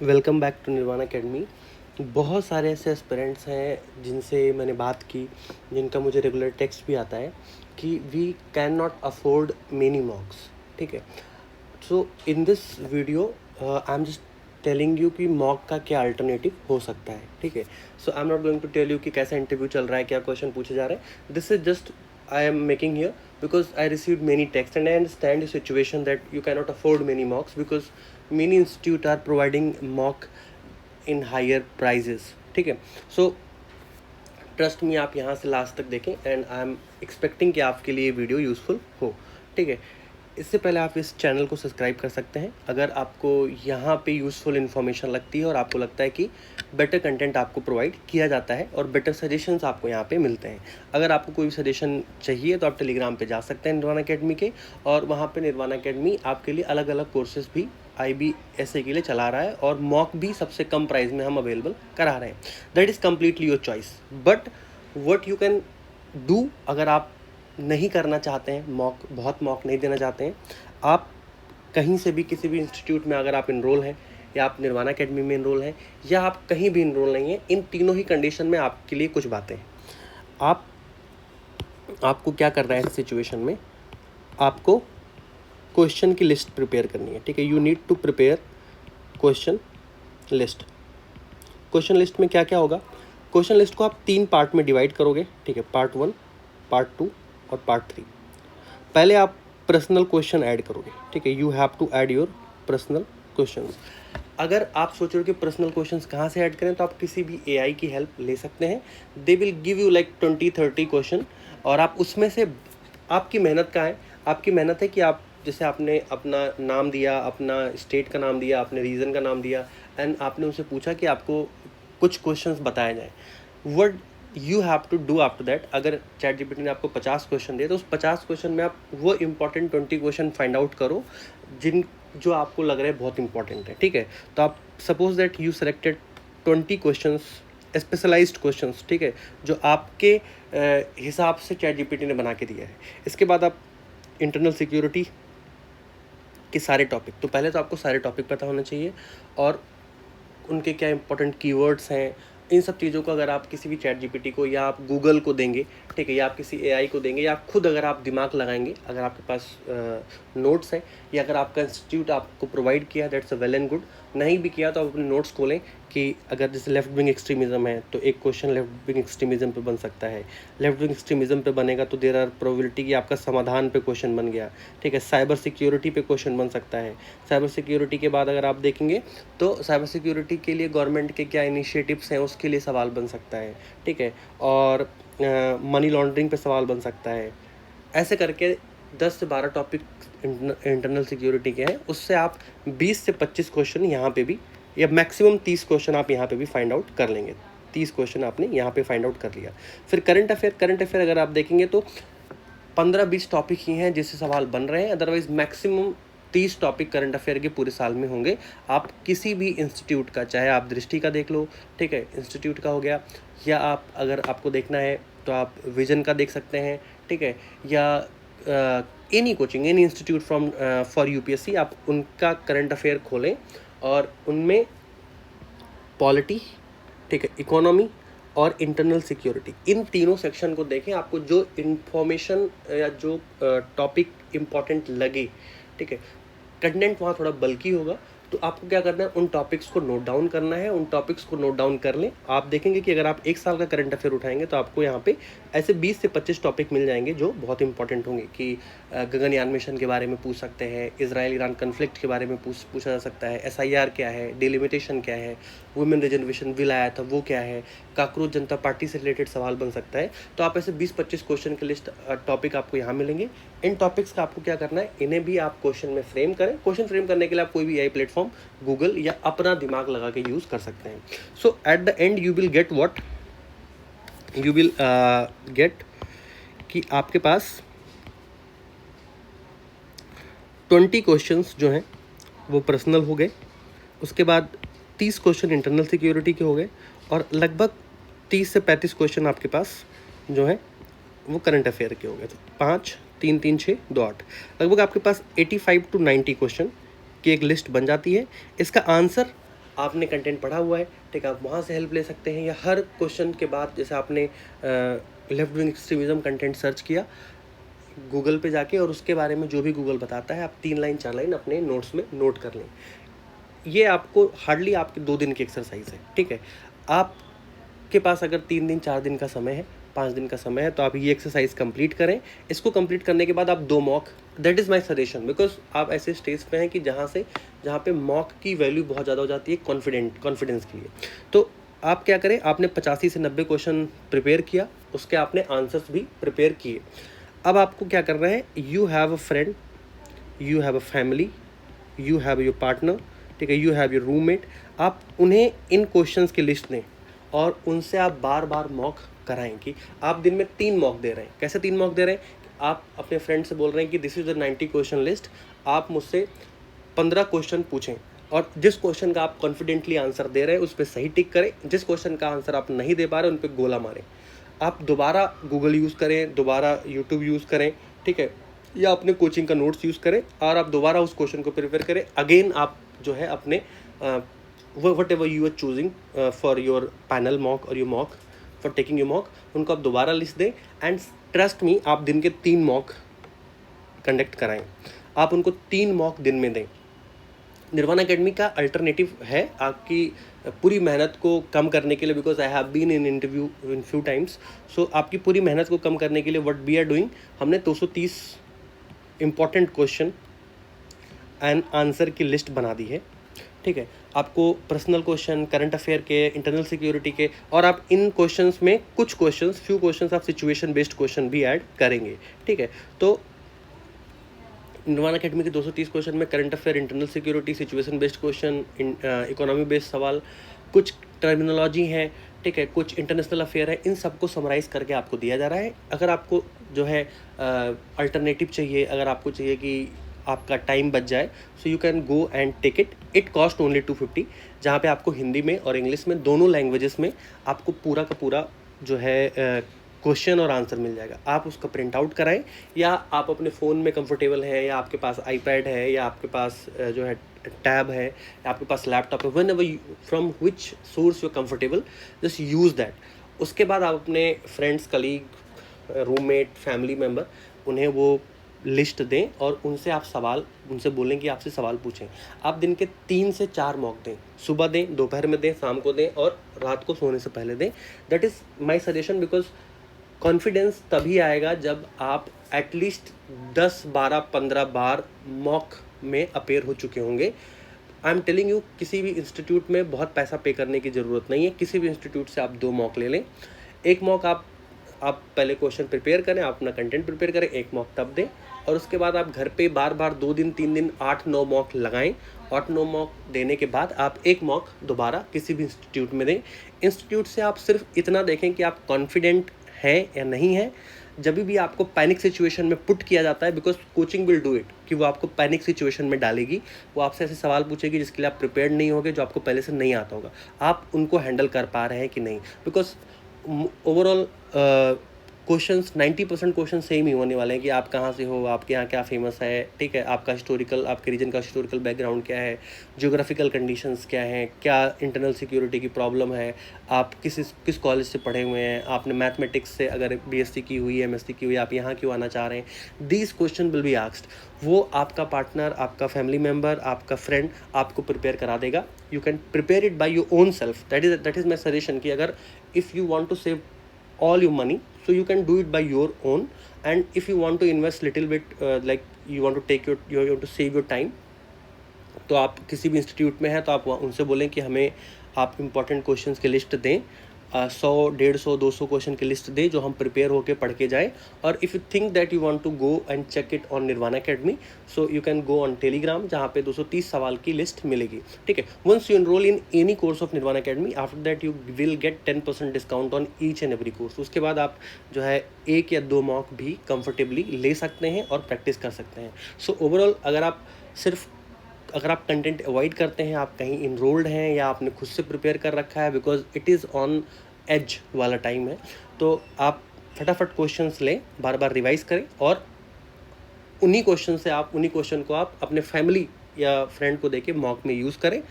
Welcome back to Nirvana academy. बहुत सारे ऐसे एस्पिरेंट्स हैं जिनसे मैंने बात की, जिनका मुझे रेगुलर टेक्स्ट भी आता है कि we can not afford many mocks. ठीक है, so in this video I am just telling you कि मॉक का क्या अल्टरनेटिव हो सकता है। ठीक है, so I am not going to tell you कि कैसा इंटरव्यू चल रहा है, क्या क्वेश्चन पूछे जा रहे हैं। This is just I am making here because I received many texts and I understand the situation that you cannot afford many mocks because many institute are providing mock in higher prices. ठीक है, so trust me, आप यहाँ से last तक देखें and I am expecting कि आपके लिए वीडियो यूज़फुल हो। ठीक है, इससे पहले आप इस चैनल को सब्सक्राइब कर सकते हैं अगर आपको यहाँ पे यूज़फुल इन्फॉर्मेशन लगती है और आपको लगता है कि बेटर कंटेंट आपको प्रोवाइड किया जाता है और बेटर सजेशंस आपको यहाँ पे मिलते हैं। अगर आपको कोई भी सजेशन चाहिए तो आप टेलीग्राम पे जा सकते हैं निर्वाणा अकेडमी के, और वहाँ पे निर्वाणा अकेडमी आपके लिए अलग अलग कोर्सेज भी IBSA के लिए चला रहा है और मॉक भी सबसे कम प्राइस में हम अवेलेबल करा रहे हैं। That is completely your choice, but what you can do, अगर आप नहीं करना चाहते हैं मॉक, बहुत मॉक नहीं देना चाहते हैं, आप कहीं से भी किसी भी इंस्टीट्यूट में अगर आप इनरोल हैं या आप निर्वाणा अकेडमी में इनरोल हैं या आप कहीं भी इनरोल नहीं हैं, इन तीनों ही कंडीशन में आपके लिए कुछ बातें हैं। आपको क्या करना है इस सिचुएशन में, आपको क्वेश्चन की लिस्ट प्रिपेयर करनी है। ठीक है, you need to prepare question list. Question list में क्या क्या होगा, क्वेश्चन लिस्ट को आप 3 पार्ट में डिवाइड करोगे। ठीक है, पार्ट 1, पार्ट 2 और पार्ट 3। पहले आप पर्सनल क्वेश्चन ऐड करोगे। ठीक है, you have to add your personal questions. अगर आप सोच रहे हो कि पर्सनल क्वेश्चंस कहाँ से ऐड करें, तो आप किसी भी AI की हेल्प ले सकते हैं। They will give you like 20-30 question, और आप उसमें से, आपकी मेहनत का है, आपकी मेहनत है कि आप, जैसे आपने अपना नाम दिया, अपना स्टेट का नाम दिया, अपने रीजन का नाम दिया, एंड आपने उनसे पूछा कि आपको कुछ क्वेश्चंस बताए जाए। What you have to do after that, अगर ChatGPT ने आपको 50 क्वेश्चन दिए तो उस 50 क्वेश्चन में आप वो इंपॉर्टेंट 20 क्वेश्चन फाइंड आउट करो जो आपको लग रहा है बहुत इंपॉर्टेंट है। ठीक है, तो आप suppose that you selected 20 questions, specialised questions, ठीक है, जो आपके हिसाब से ChatGPT ने बना के दिया है। इसके बाद आप इंटरनल सिक्योरिटी के सारे टॉपिक, तो पहले तो आपको सारे टॉपिक पता होने चाहिए और उनके क्या इंपॉर्टेंट कीवर्ड्स हैं, इन सब चीज़ों को अगर आप किसी भी ChatGPT को या आप गूगल को देंगे, ठीक है, या आप किसी AI को देंगे, या आप खुद अगर आप दिमाग लगाएंगे, अगर आपके पास नोट्स हैं या अगर आपका इंस्टीट्यूट आपको प्रोवाइड किया, that's a well and good. नहीं भी किया तो आप अपने नोट्स खोलें कि अगर जैसे लेफ्ट विंग एक्सट्रीमिज़म है तो एक क्वेश्चन लेफ्ट विंग एक्सट्रीमिज़म पे बन सकता है। लेफ्ट विंग एक्सट्रीमिज़म पे बनेगा तो देयर आर प्रोबेबिलिटी कि आपका समाधान पे क्वेश्चन बन गया। ठीक है, साइबर सिक्योरिटी पे क्वेश्चन बन सकता है। साइबर सिक्योरिटी के बाद अगर आप देखेंगे तो साइबर सिक्योरिटी के लिए गवर्नमेंट के क्या इनिशिएटिव्स हैं उसके लिए सवाल बन सकता है। ठीक है, और मनी लॉन्ड्रिंग पे सवाल बन सकता है। ऐसे करके 10 से 12 टॉपिक इंटरनल सिक्योरिटी के हैं, उससे आप 20 से 25 क्वेश्चन यहाँ पे भी, या मैक्सिमम 30 क्वेश्चन आप यहाँ पे भी फाइंड आउट कर लेंगे। 30 क्वेश्चन आपने यहाँ पे फाइंड आउट कर लिया। फिर करंट अफेयर अगर आप देखेंगे तो 15-20 टॉपिक ही हैं जिससे सवाल बन रहे हैं, otherwise maximum 30 topic current affair के पूरे साल में होंगे। आप किसी भी इंस्टीट्यूट का, चाहे आप दृष्टि का देख लो, ठीक है, इंस्टीट्यूट का हो गया, या आप अगर आपको देखना है तो आप विजन का देख सकते हैं, ठीक है, या any coaching, any institute from for UPSC, आप उनका करंट अफेयर खोलें और उनमें पॉलिटी, ठीक है, इकोनॉमी और इंटरनल सिक्योरिटी, इन तीनों सेक्शन को देखें। आपको जो इन्फॉर्मेशन या जो टॉपिक इम्पॉर्टेंट लगे, ठीक है, कंटेंट वहाँ थोड़ा बल्कि होगा, तो आपको क्या करना है, उन टॉपिक्स को नोट डाउन करना है। उन टॉपिक्स को नोट डाउन कर लें। आप देखेंगे कि अगर आप 1 साल का करंट अफेयर उठाएंगे तो आपको यहाँ पे ऐसे 20 से 25 टॉपिक मिल जाएंगे जो बहुत इंपॉर्टेंट होंगे, कि गगनयान मिशन के बारे में पूछ सकते हैं, इजराइल ईरान कन्फ्लिक्ट के बारे में पूछा जा सकता है, SIR क्या है, डिलिमिटेशन क्या है, वुमेन रिजर्वेशन बिल आया था वो क्या है, काकरोच जनता पार्टी से रिलेटेड सवाल बन सकता है। तो आप ऐसे 20-25 क्वेश्चन की लिस्ट, टॉपिक आपको यहाँ मिलेंगे। इन टॉपिक्स का आपको क्या करना है, इन्हें भी आप क्वेश्चन में फ्रेम करें। क्वेश्चन फ्रेम करने के लिए आप कोई भी AI प्लेटफॉर्म, गूगल या अपना दिमाग लगा के यूज़ कर सकते हैं। So at the end you will get what you will get, कि आपके पास 20 क्वेश्चंस जो हैं वो पर्सनल हो गए, उसके बाद 30 क्वेश्चन इंटरनल सिक्योरिटी के हो गए, और लगभग 30 से 35 क्वेश्चन आपके पास जो हैं वो करंट अफेयर के हो गए। तो 5, 3, 3, 6, 2, 8, लगभग आपके पास 85 to 90 क्वेश्चन की एक लिस्ट बन जाती है। इसका आंसर आपने कंटेंट पढ़ा हुआ है, ठीक है, आप वहाँ से हेल्प ले सकते हैं। या हर क्वेश्चन के बाद जैसे आपने left wing extremism content search किया गूगल पे जाके, और उसके बारे में जो भी गूगल बताता है आप 3 लाइन 4 लाइन अपने नोट्स में नोट कर लें। ये आपको हार्डली आपके 2 दिन की एक्सरसाइज है, ठीक है। आपके पास अगर 3 दिन 4 दिन का समय है, 5 दिन का समय है, तो आप ये एक्सरसाइज कंप्लीट करें। इसको कंप्लीट करने के बाद आप 2 mock, that is my suggestion, because आप ऐसे स्टेज पे हैं कि जहाँ पे मॉक की वैल्यू बहुत ज़्यादा हो जाती है कॉन्फिडेंस के लिए। तो आप क्या करें, आपने 85 से 90 क्वेश्चन प्रिपेयर किया, उसके आपने आंसर्स भी प्रिपेयर किए। अब आपको क्या करना है, you have a friend, you have a family, you have your partner, ठीक है, यू हैव योर रूममेट। आप उन्हें इन क्वेश्चंस की लिस्ट दें और उनसे आप बार बार मॉक कराएं कि आप दिन में 3 मॉक दे रहे हैं। कैसे 3 मॉक दे रहे हैं, आप अपने फ्रेंड से बोल रहे हैं कि this is the 90 question list, आप मुझसे 15 क्वेश्चन पूछें और जिस क्वेश्चन का आप कॉन्फिडेंटली आंसर दे रहे हैं उस पर सही टिक करें, जिस क्वेश्चन का आंसर आप नहीं दे पा रहे उन पर गोला मारें। आप दोबारा गूगल यूज़ करें, दोबारा यूट्यूब यूज़ करें, ठीक है, या अपने कोचिंग का नोट्स यूज़ करें और आप दोबारा उस क्वेश्चन को प्रिपेयर करें। अगेन आप जो है अपने whatever you are choosing for your panel mock और your mock for taking your mock, उनको आप दोबारा लिस्ट दें। एंड ट्रस्ट मी, आप दिन के 3 मॉक कंडक्ट कराएं, आप उनको 3 मॉक दिन में दें। निर्वाणा एकेडमी का अल्टरनेटिव है आपकी पूरी मेहनत को कम करने के लिए, because I have been in interview in few times. So आपकी पूरी मेहनत को कम करने के लिए व्हाट वी आर डूइंग, हमने 230 इंपॉर्टेंट क्वेश्चन एंड आंसर की लिस्ट बना दी है, ठीक है। आपको पर्सनल क्वेश्चन, करंट अफेयर के, इंटरनल सिक्योरिटी के, और आप इन क्वेश्चंस में कुछ क्वेश्चंस, फ्यू क्वेश्चंस आप सिचुएशन बेस्ड क्वेश्चन भी ऐड करेंगे, ठीक है। तो निर्वाणा एकेडमी के 230 क्वेश्चन में current affair, internal security, situation based question, economy based सवाल, कुछ टर्मिनोलॉजी है, ठीक है, कुछ इंटरनेशनल अफेयर है, इन सबको समराइज़ करके आपको दिया जा रहा है। अगर आपको जो है अल्टरनेटिव चाहिए, अगर आपको चाहिए कि आपका टाइम बच जाए, so you can go and take it cost only 250, जहाँ पे आपको हिंदी में और इंग्लिश में दोनों लैंग्वेजेस में आपको पूरा का पूरा जो है क्वेश्चन और आंसर मिल जाएगा। आप उसका प्रिंट आउट कराएं, या आप अपने फ़ोन में कंफर्टेबल है, या आपके पास आईपैड है, या आपके पास जो है टैब है, या आपके पास लैपटॉप है, when ever from which source you comfortable, just use that. उसके बाद आप अपने friends, colleague, roommate, family member, उन्हें वो लिस्ट दें और उनसे बोलें कि आपसे सवाल पूछें। आप दिन के 3 से 4 मॉक दें, सुबह दें, दोपहर में दें, शाम को दें और रात को सोने से पहले दें। That is my suggestion, because confidence तभी आएगा जब आप एटलीस्ट 10, 12, 15 बार मॉक में अपेयर हो चुके होंगे। आई एम टेलिंग यू, किसी भी इंस्टीट्यूट में बहुत पैसा पे करने की ज़रूरत नहीं है। किसी भी इंस्टीट्यूट से आप 2 मॉक ले लें। एक मॉक आप पहले क्वेश्चन प्रिपेयर करें, आप अपना कंटेंट प्रिपेयर करें, एक मॉक तब दें, और उसके बाद आप घर पे बार बार 2 दिन 3 दिन 8-9 मॉक लगाएं। 8-9 मॉक देने के बाद आप एक मॉक दोबारा किसी भी इंस्टीट्यूट में दें। इंस्टीट्यूट से आप सिर्फ इतना देखें कि आप कॉन्फिडेंट है या नहीं है। जब भी आपको पैनिक सिचुएशन में पुट किया जाता है, because coaching will do it, कि वो आपको पैनिक सिचुएशन में डालेगी, वो आपसे ऐसे सवाल पूछेगी जिसके लिए आप प्रिपेयर्ड नहीं होगे, जो आपको पहले से नहीं आता होगा। आप उनको हैंडल कर पा रहे हैं कि नहीं, because overall questions 90% question same ही होने वाले हैं कि आप कहाँ से हो, आपके यहाँ क्या फेमस है, ठीक है, आपका हिस्टोरिकल, आपके रीजन का हिस्टोरिकल बैकग्राउंड क्या है, जियोग्राफिकल कंडीशंस क्या हैं, क्या इंटरनल सिक्योरिटी की प्रॉब्लम है, आप किस कॉलेज से पढ़े हुए हैं, आपने मैथमेटिक्स से अगर बीएससी की हुई है, एमएससी की हुई है, आप यहाँ क्यों आना चाह रहे हैं। These question will be asked. वो आपका पार्टनर, आपका फैमिली मेम्बर, आपका फ्रेंड आपको प्रिपेयर करा देगा। You can prepare it by your own self. That is my suggestion कि अगर if you want to save all your money, so you can do it by your own, and if you want to invest little bit like you want to take you want to save your time, तो आप किसी भी institute में हैं तो आप उनसे बोलें कि हमें आप इम्पॉर्टेंट क्वेश्चंस की लिस्ट दें, 100, 150, 200 क्वेश्चन की लिस्ट दें जो हम प्रिपेयर होकर पढ़ के जाएँ। और if you think that you want to go and check it on Nirvana academy, so you can go on Telegram, जहाँ पे 230 सवाल की लिस्ट मिलेगी, ठीक है। Once you enrol in any course of Nirvana academy, after that you will get 10% discount on each and every course. उसके बाद आप जो है 1 या 2 मॉक भी कंफर्टेबली ले सकते हैं और प्रैक्टिस कर सकते हैं। सो ओवरऑल अगर आप कंटेंट अवॉइड करते हैं, आप कहीं इनरोल्ड हैं या आपने खुद से प्रिपेयर कर रखा है, because it is on edge वाला टाइम है, तो आप फटाफट क्वेश्चंस लें, बार बार रिवाइज करें और उन्हीं क्वेश्चन को आप अपने फैमिली या फ्रेंड को देके मॉक में यूज़ करें।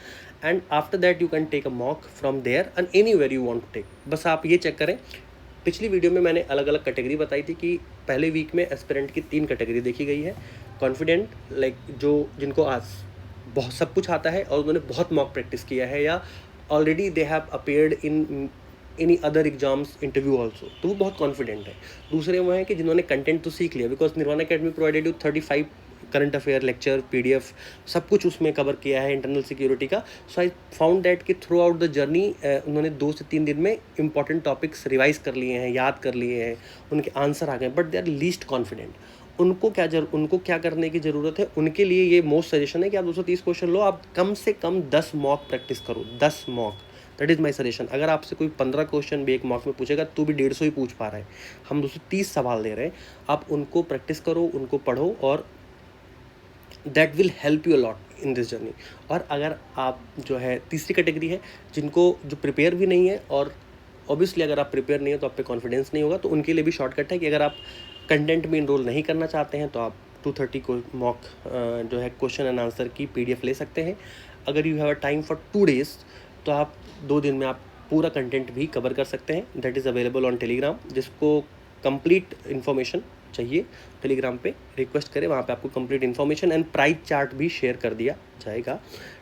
And after that you can take a mock from there and anywhere you want to take. बस आप ये चेक करें, पिछली वीडियो में मैंने अलग अलग कैटेगरी बताई थी कि पहले वीक में एस्पिरेंट की 3 कैटेगरी देखी गई है। कॉन्फिडेंट, लाइक जो जिनको आज बहुत सब कुछ आता है और उन्होंने बहुत मॉक प्रैक्टिस किया है, या already they have appeared in any other exams interview also, तो वो बहुत कॉन्फिडेंट है। दूसरे वो हैं कि जिन्होंने कंटेंट तो सीख लिया, because Nirvana academy provided you 35 current affair lecture PDF सब कुछ उसमें कवर किया है इंटरनल सिक्योरिटी का। सो आई फाउंड दैट कि थ्रू आउट द जर्नी उन्होंने 2 से 3 दिन में इंपॉर्टेंट टॉपिक्स रिवाइज कर लिए हैं, याद कर लिए हैं, उनके आंसर आ गए, but they are least confident. उनको क्या करने की ज़रूरत है? उनके लिए ये मोस्ट सजेशन है कि आप 230 क्वेश्चन लो, आप कम से कम 10 मॉक प्रैक्टिस करो, 10 mock. That is my suggestion. अगर आपसे कोई 15 क्वेश्चन भी एक मॉक में पूछेगा तो भी 150 ही पूछ पा रहे हैं, हम 230 सवाल दे रहे हैं। आप उनको प्रैक्टिस करो, उनको पढ़ो, और that will help you a lot in this journey. और अगर आप जो है तीसरी कैटेगरी है जिनको जो प्रिपेयर भी नहीं है, और ऑब्वियसली अगर आप प्रिपेयर नहीं हो तो आप पे कॉन्फिडेंस नहीं होगा, तो उनके लिए भी शॉर्टकट है कि अगर आप कंटेंट में इनरोल नहीं करना चाहते हैं तो आप 230 को मॉक जो है क्वेश्चन एंड आंसर की PDF ले सकते हैं। अगर you have a time for 2 days तो आप 2 दिन में आप पूरा कंटेंट भी कवर कर सकते हैं। That is available on Telegram. जिसको कंप्लीट इन्फॉर्मेशन चाहिए टेलीग्राम पे रिक्वेस्ट करें, वहाँ पे आपको complete information and price chart भी शेयर कर दिया जाएगा,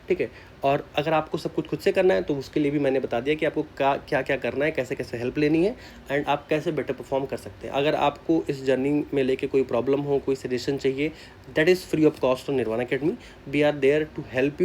ठीक है। और अगर आपको सब कुछ खुद से करना है तो उसके लिए भी मैंने बता दिया कि आपको क्या क्या करना है, कैसे कैसे हेल्प लेनी है, एंड आप कैसे बेटर परफॉर्म कर सकते हैं। अगर आपको इस जर्नी में लेके कोई प्रॉब्लम हो, कोई सजेशन चाहिए, that is free of cost on Nirvana academy. We are there to help you.